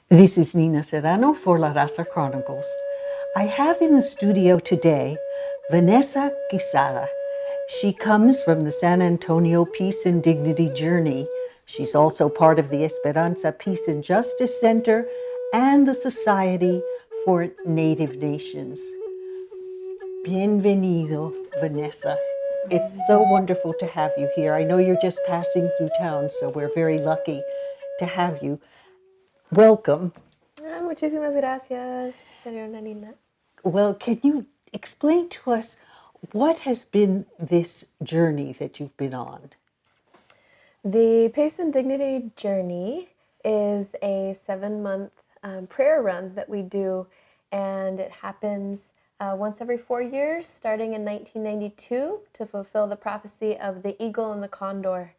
This is Nina Serrano for La Raza Chronicles. I have in the studio today Vanessa Quesada. She comes from the San Antonio Peace and Dignity Journey. She's also part of the Esperanza Peace and Justice Center and the Society for Native Nations. Bienvenido, Vanessa. It's so wonderful to have you here. I know you're just passing through town, so we're very lucky to have you. Welcome. Muchísimas gracias, señora Nina. Well, can you explain to us what has been this journey that you've been on? The Peace and Dignity Journey is a 7-month prayer run that we do, and it happens once every 4 years, starting in 1992, to fulfill the prophecy of the eagle and the condor,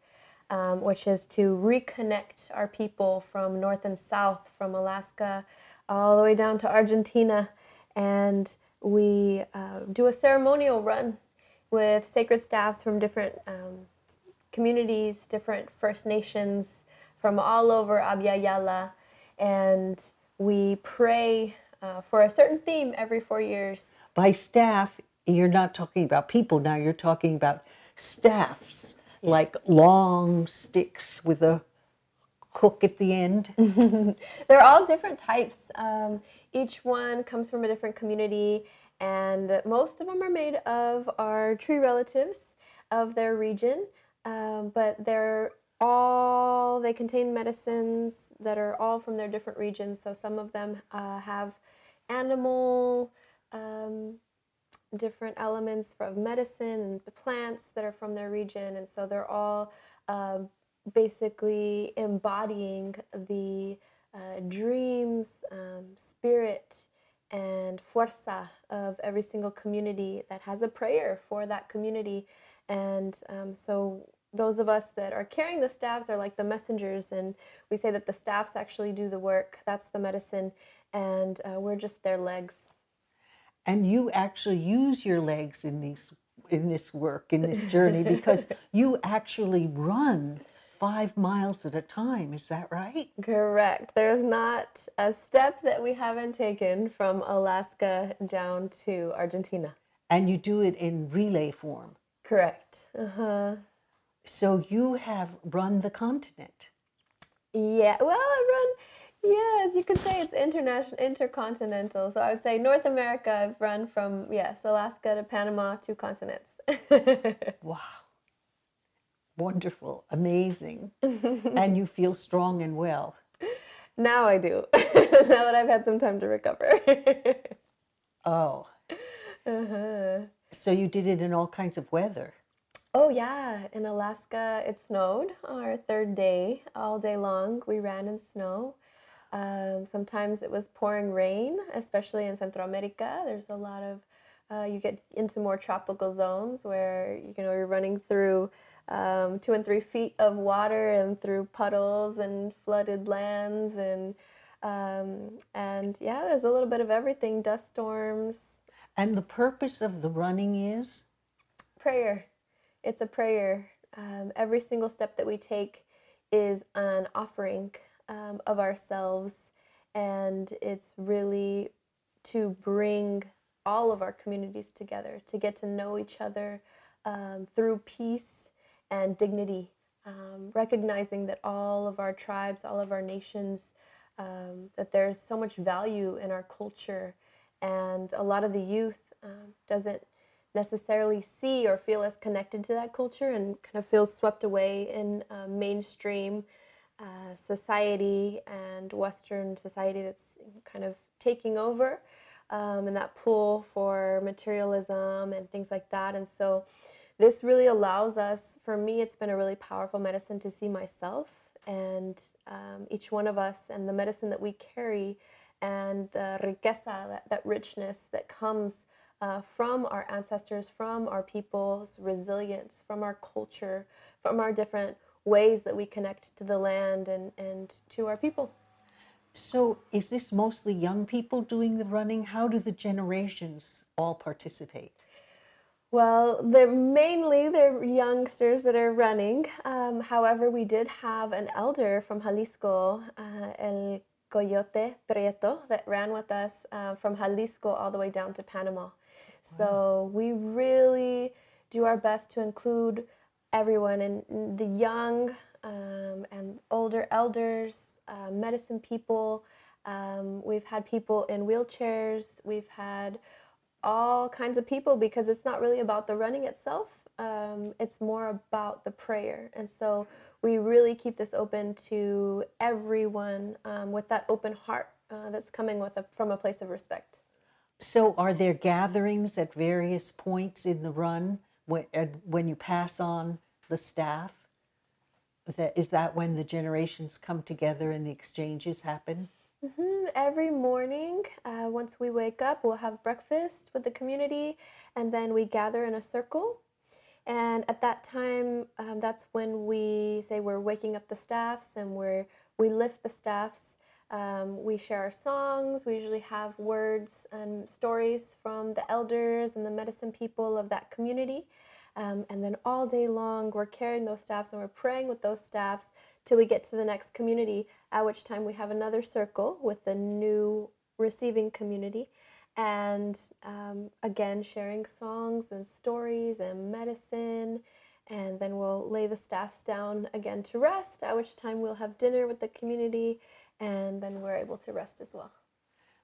which is to reconnect our people from north and south, from Alaska all the way down to Argentina. And we do a ceremonial run with sacred staffs from different communities, different First Nations from all over Abya Yala, and we pray for a certain theme every 4 years. By staff, you're not talking about people now, you're talking about staffs, yes, like long sticks with a hook at the end. They're all different types. Each one comes from a different community, and most of them are made of our tree relatives of their region. But they contain medicines that are all from their different regions. So some of them have animal different elements from medicine and the plants that are from their region. And so they're all basically embodying the dreams, spirit, and fuerza of every single community that has a prayer for that community. And so those of us that are carrying the staffs are like the messengers, and we say that the staffs actually do the work. That's the medicine, and we're just their legs. And you actually use your legs in this work, in this journey, because you actually run 5 miles at a time. Is that right? Correct. There's not a step that we haven't taken from Alaska down to Argentina. And you do it in relay form. Correct. So you have run the continent. Yeah, well, yes, you could say it's intercontinental. So I would say North America, I've run from, yes, Alaska to Panama, 2 continents. Wow. Wonderful. Amazing. And you feel strong and well. Now I do, now that I've had some time to recover. Oh. So you did it in all kinds of weather. Oh yeah, in Alaska it snowed our 3rd day, all day long. We ran in snow. Sometimes it was pouring rain, especially in Central America. There's a lot of, you get into more tropical zones where you're running through 2 and 3 feet of water and through puddles and flooded lands, and yeah, there's a little bit of everything, dust storms. And the purpose of the running is? Prayer. It's a prayer. Every single step that we take is an offering of ourselves, and it's really to bring all of our communities together, to get to know each other through peace and dignity, recognizing that all of our tribes, all of our nations, that there's so much value in our culture, and a lot of the youth doesn't necessarily see or feel as connected to that culture, and kind of feels swept away in mainstream society and Western society that's kind of taking over, and that pull for materialism and things like that. And so this really allows us, for me, it's been a really powerful medicine to see myself and each one of us, and the medicine that we carry, and the riqueza, that richness that comes from our ancestors, from our people's resilience, from our culture, from our different ways that we connect to the land and to our people. So is this mostly young people doing the running? How do the generations all participate? Well, they're youngsters that are running. However, we did have an elder from Jalisco, El Coyote Prieto that ran with us from Jalisco all the way down to Panama. Wow. So we really do our best to include everyone, and the young and older elders, medicine people. We've had people in wheelchairs. We've had all kinds of people, because it's not really about the running itself. It's more about the prayer. And so we really keep this open to everyone with that open heart that's coming from a place of respect. So are there gatherings at various points in the run when you pass on the staff? Is that when the generations come together and the exchanges happen? Mm-hmm. Every morning, once we wake up, we'll have breakfast with the community, and then we gather in a circle. And at that time, that's when we say we're waking up the staffs, and we lift the staffs. We share our songs. We usually have words and stories from the elders and the medicine people of that community. And then all day long, we're carrying those staffs and we're praying with those staffs till we get to the next community, at which time we have another circle with the new receiving community. And again, sharing songs and stories and medicine. And then we'll lay the staffs down again to rest, at which time we'll have dinner with the community, and then we're able to rest as well.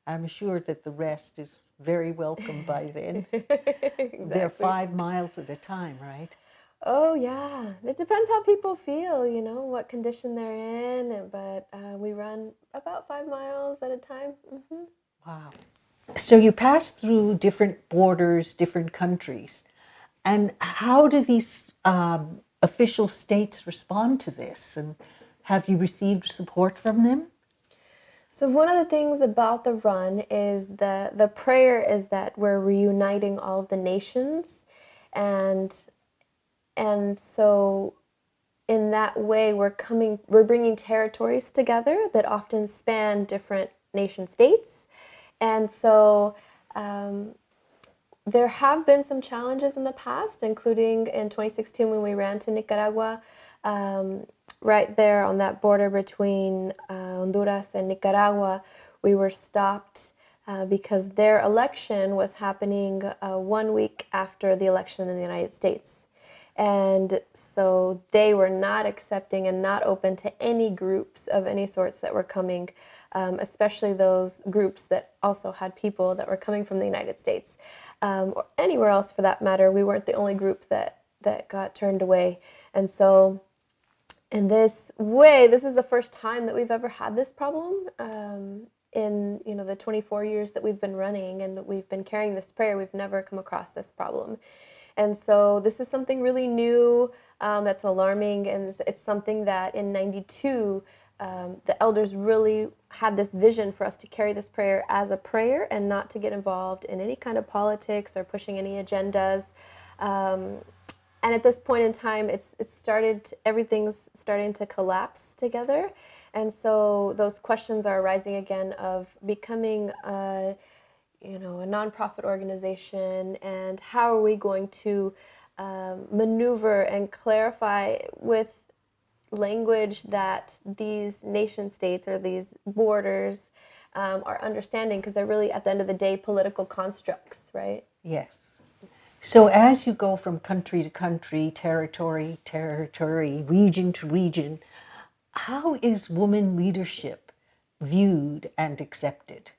I'm sure that the rest is very welcome by then. Exactly. They're 5 miles at a time, right? Oh, yeah. It depends how people feel, what condition they're in. But we run about 5 miles at a time. Mm-hmm. Wow. So you pass through different borders, different countries. And how do these official states respond to this? And have you received support from them? So one of the things about the run is the prayer is that we're reuniting all of the nations, and so in that way we're bringing territories together that often span different nation states. And so there have been some challenges in the past, including in 2016 when we ran to Nicaragua. Right there on that border between Honduras and Nicaragua, we were stopped because their election was happening 1 week after the election in the United States. And so they were not accepting and not open to any groups of any sorts that were coming, especially those groups that also had people that were coming from the United States, or anywhere else for that matter. We weren't the only group that got turned away. And so in this way, this is the first time that we've ever had this problem in the 24 years that we've been running and we've been carrying this prayer. We've never come across this problem. And so this is something really new that's alarming, and it's something that in 92 the elders really had this vision for us to carry this prayer as a prayer and not to get involved in any kind of politics or pushing any agendas. And at this point in time, everything's starting to collapse together. And so those questions are arising again of becoming a nonprofit organization, and how are we going to maneuver and clarify with language that these nation states or these borders are understanding, because they're really, at the end of the day, political constructs, right? Yes. So as you go from country to country, territory, region to region, how is woman leadership viewed and accepted?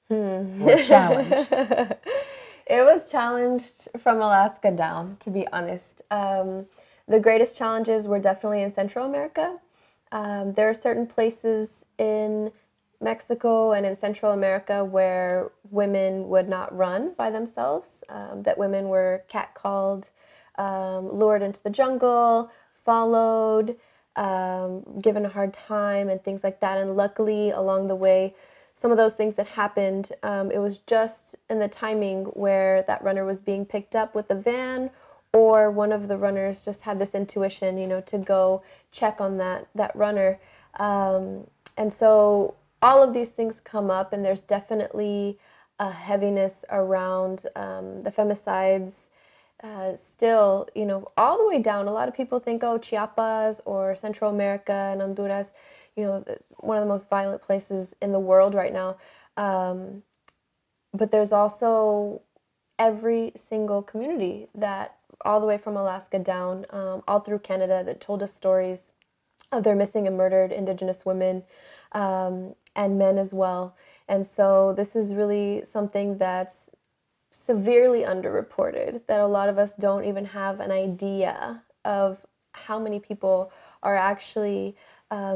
Or challenged? It was challenged from Alaska down, to be honest. The greatest challenges were definitely in Central America. There are certain places in Mexico and in Central America where women would not run by themselves, that women were catcalled, lured into the jungle, followed, given a hard time and things like that. And luckily, along the way, some of those things that happened, it was just in the timing where that runner was being picked up with the van, or one of the runners just had this intuition, to go check on that runner. And so all of these things come up, and there's definitely a heaviness around the femicides. Still, all the way down. A lot of people think, oh, Chiapas or Central America and Honduras, one of the most violent places in the world right now. But there's also every single community that, all the way from Alaska down, all through Canada, that told us stories of their missing and murdered Indigenous women, and men as well. And so this is really something that's severely underreported, that a lot of us don't even have an idea of how many people are actually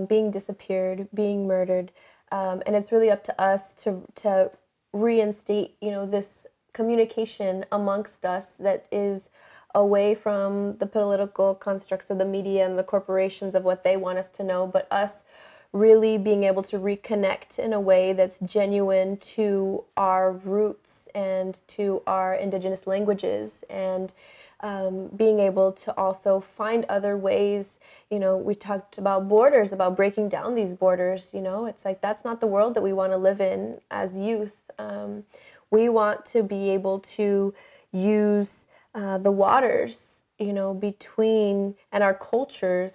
being disappeared, being murdered. And it's really up to us to reinstate, this communication amongst us that is away from the political constructs of the media and the corporations of what they want us to know, but us really being able to reconnect in a way that's genuine to our roots and to our Indigenous languages, and being able to also find other ways. We talked about borders, about breaking down these borders. It's like, that's not the world that we want to live in as youth. We want to be able to use the waters, between, and our cultures.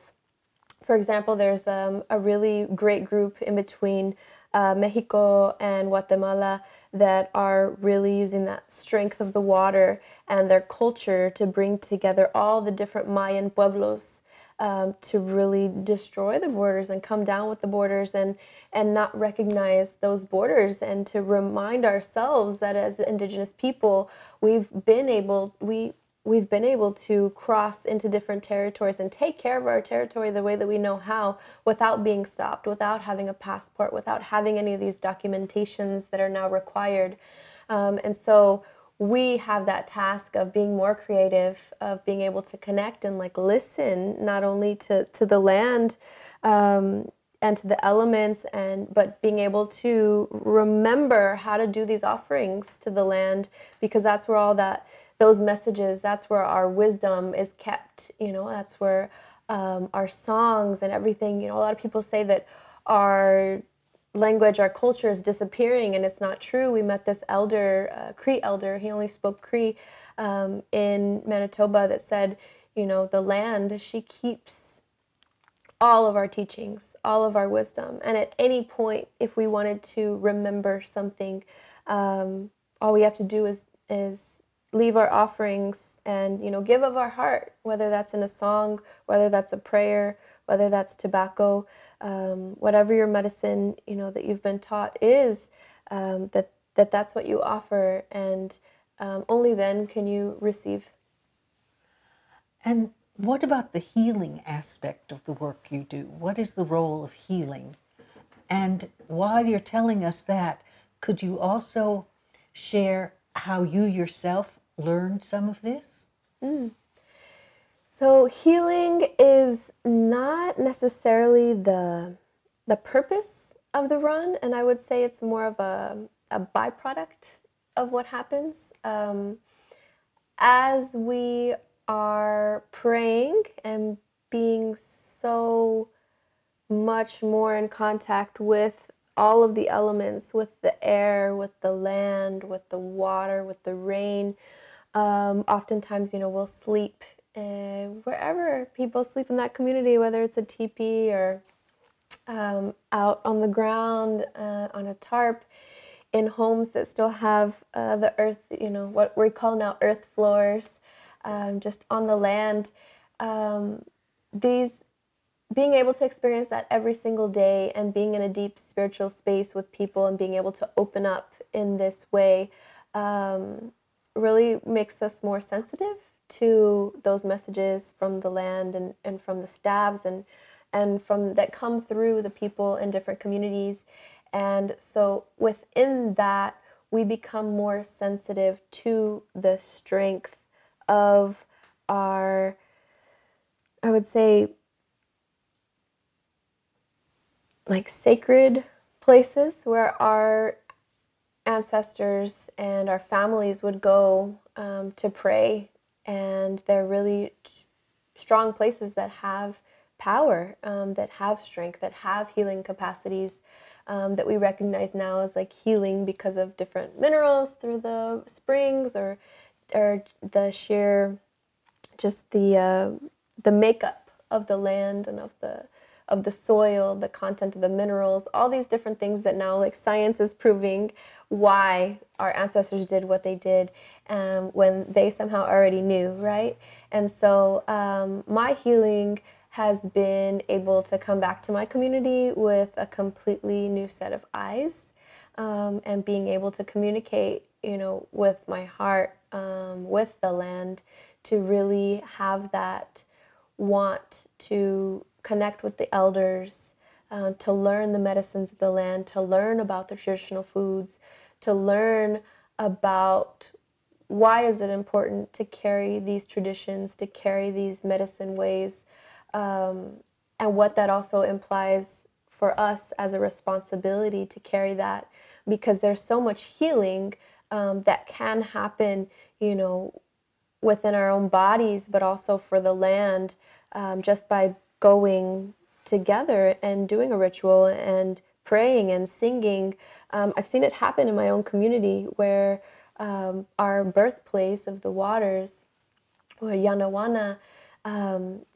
For example, there's a really great group in between Mexico and Guatemala that are really using that strength of the water and their culture to bring together all the different Mayan pueblos, to really destroy the borders and come down with the borders, and not recognize those borders, and to remind ourselves that as Indigenous people, we've been able to cross into different territories and take care of our territory the way that we know how, without being stopped, without having a passport, without having any of these documentations that are now required. And so we have that task of being more creative, of being able to connect and listen, not only to the land, and to the elements, but being able to remember how to do these offerings to the land, because that's where those messages, that's where our wisdom is kept. That's where our songs and everything. A lot of people say that our language, our culture is disappearing, and it's not true. We met this elder, Cree elder. He only spoke Cree, in Manitoba, that said, the land, she keeps all of our teachings, all of our wisdom. And at any point, if we wanted to remember something, all we have to do is leave our offerings and, give of our heart, whether that's in a song, whether that's a prayer, whether that's tobacco, whatever your medicine, that you've been taught is, that's what you offer. And only then can you receive. And what about the healing aspect of the work you do? What is the role of healing? And while you're telling us that, could you also share how you yourself learned some of this? So healing is not necessarily the purpose of the run, and I would say it's more of a byproduct of what happens. As we are praying and being so much more in contact with all of the elements, with the air, with the land, with the water, with the rain. Oftentimes, we'll sleep wherever people sleep in that community, whether it's a teepee or out on the ground, on a tarp, in homes that still have the earth, what we call now earth floors, just on the land. Being able to experience that every single day, and being in a deep spiritual space with people, and being able to open up in this way, really makes us more sensitive to those messages from the land, and from the staffs, and from that come through the people in different communities. And so within that, we become more sensitive to the strength of our, I would say, sacred places where our ancestors and our families would go to pray. And they're really strong places that have power, that have strength, that have healing capacities, that we recognize now as healing because of different minerals through the springs, or the sheer, just the makeup of the land and of of the soil, the content of the minerals, all these different things that now like science is proving why our ancestors did what they did when they somehow already knew, right? And so my healing has been able to come back to my community with a completely new set of eyes, and being able to communicate, with my heart, with the land, to really have that want to connect with the elders, to learn the medicines of the land, to learn about the traditional foods, to learn about why is it important to carry these traditions, to carry these medicine ways, and what that also implies for us as a responsibility to carry that, because there's so much healing that can happen, within our own bodies, but also for the land, just by going together and doing a ritual and praying and singing. I've seen it happen in my own community where our birthplace of the waters, or Yanawana,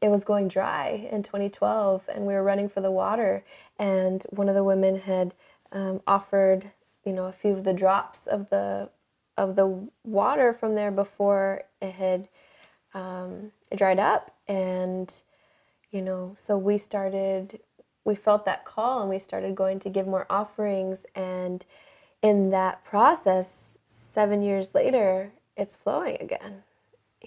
it was going dry in 2012, and we were running for the water, and one of the women had offered, a few of the drops of the water from there before it had it dried up. And so we felt that call, and we started going to give more offerings, and in that process, 7 years later, it's flowing again,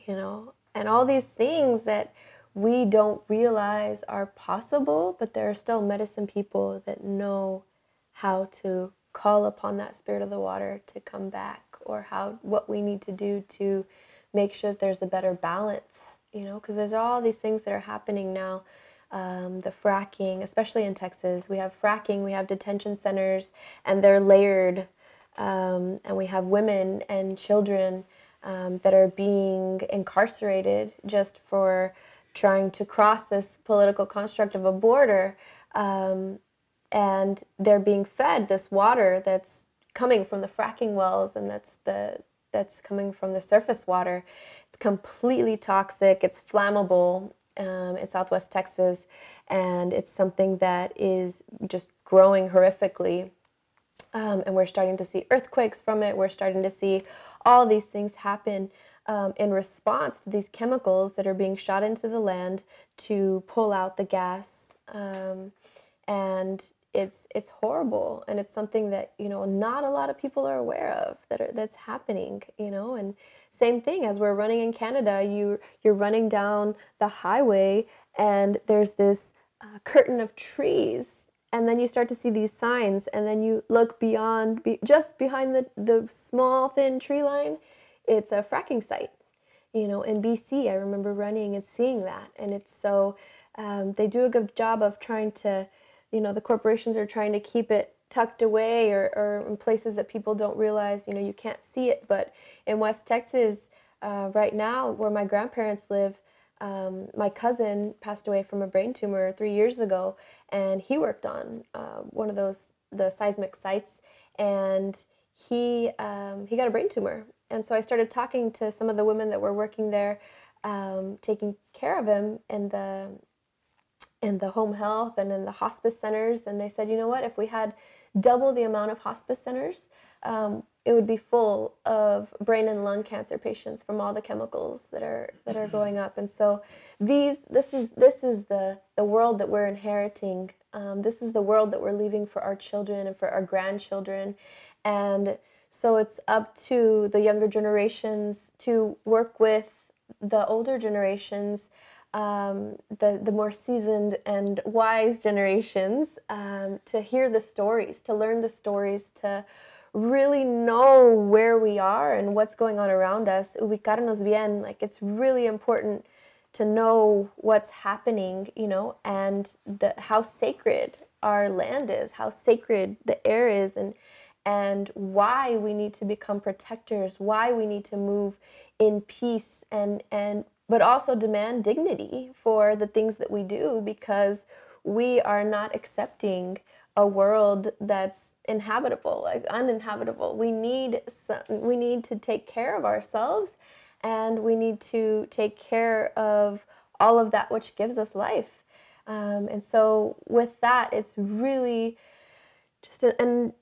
and all these things that we don't realize are possible, but there are still medicine people that know how to call upon that spirit of the water to come back, or what we need to do to make sure that there's a better balance, because there's all these things that are happening now. The fracking, especially in Texas, we have fracking, we have detention centers, and they're layered, and we have women and children that are being incarcerated just for trying to cross this political construct of a border, and they're being fed this water that's coming from the fracking wells, and that's coming from the surface water. It's completely toxic. It's flammable in Southwest Texas, and it's something that is just growing horrifically. And we're starting to see earthquakes from it. We're starting to see all these things happen in response to these chemicals that are being shot into the land to pull out the gas. And it's horrible, and it's something that not a lot of people are aware of that's happening. And same thing as we're running in Canada. You're running down the highway, and there's this curtain of trees. And then you start to see these signs, and then you look beyond, just behind the small, thin tree line, it's a fracking site. In BC, I remember running and seeing that. And it's so, they do a good job of trying to, the corporations are trying to keep it tucked away, or in places that people don't realize, you can't see it. But in West Texas, right now, where my grandparents live, my cousin passed away from a brain tumor 3 years ago, and he worked on one of the seismic sites, and he got a brain tumor. And so I started talking to some of the women that were working there, taking care of him in the home health and in the hospice centers, and they said, you know what, if we had double the amount of hospice centers, it would be full of brain and lung cancer patients from all the chemicals that are going up. And so this is the world that we're inheriting. This is the world that we're leaving for our children and for our grandchildren. And so it's up to the younger generations to work with the older generations, the more seasoned and wise generations, to hear the stories, to learn the stories, to really know where we are and what's going on around us. Ubicarnos bien, like it's really important to know what's happening, and how sacred our land is, how sacred the air is, and why we need to become protectors, why we need to move in peace, and but also demand dignity for the things that we do, because we are not accepting a world that's inhabitable, like uninhabitable. We need to take care of ourselves, and we need to take care of all of that which gives us life. And so with that, it's really just an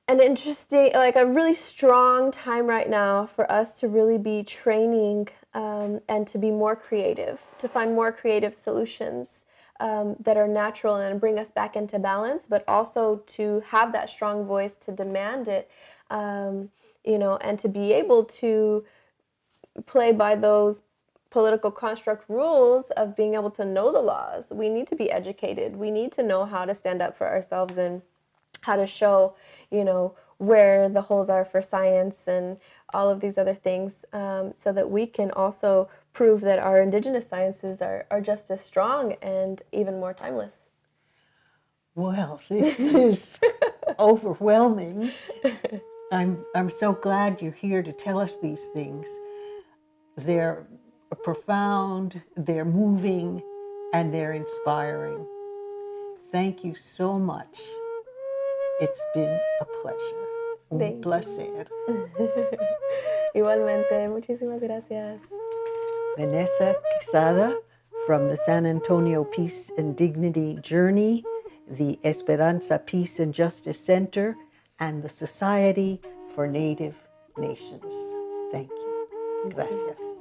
interesting, like a really strong time right now for us to really be training and to be more creative, to find more creative solutions that are natural and bring us back into balance, but also to have that strong voice to demand it, and to be able to play by those political construct rules of being able to know the laws. We need to be educated. We need to know how to stand up for ourselves and how to show, where the holes are for science and all of these other things, so that we can also prove that our indigenous sciences are just as strong and even more timeless. Well, this is overwhelming. I'm so glad you're here to tell us these things. They're profound, they're moving, and they're inspiring. Thank you so much. It's been a pleasure. Un placer. Igualmente, muchísimas gracias. Vanessa Quesada from the San Antonio Peace and Dignity Journey, the Esperanza Peace and Justice Center, and the Society for Native Nations. Thank you. Gracias.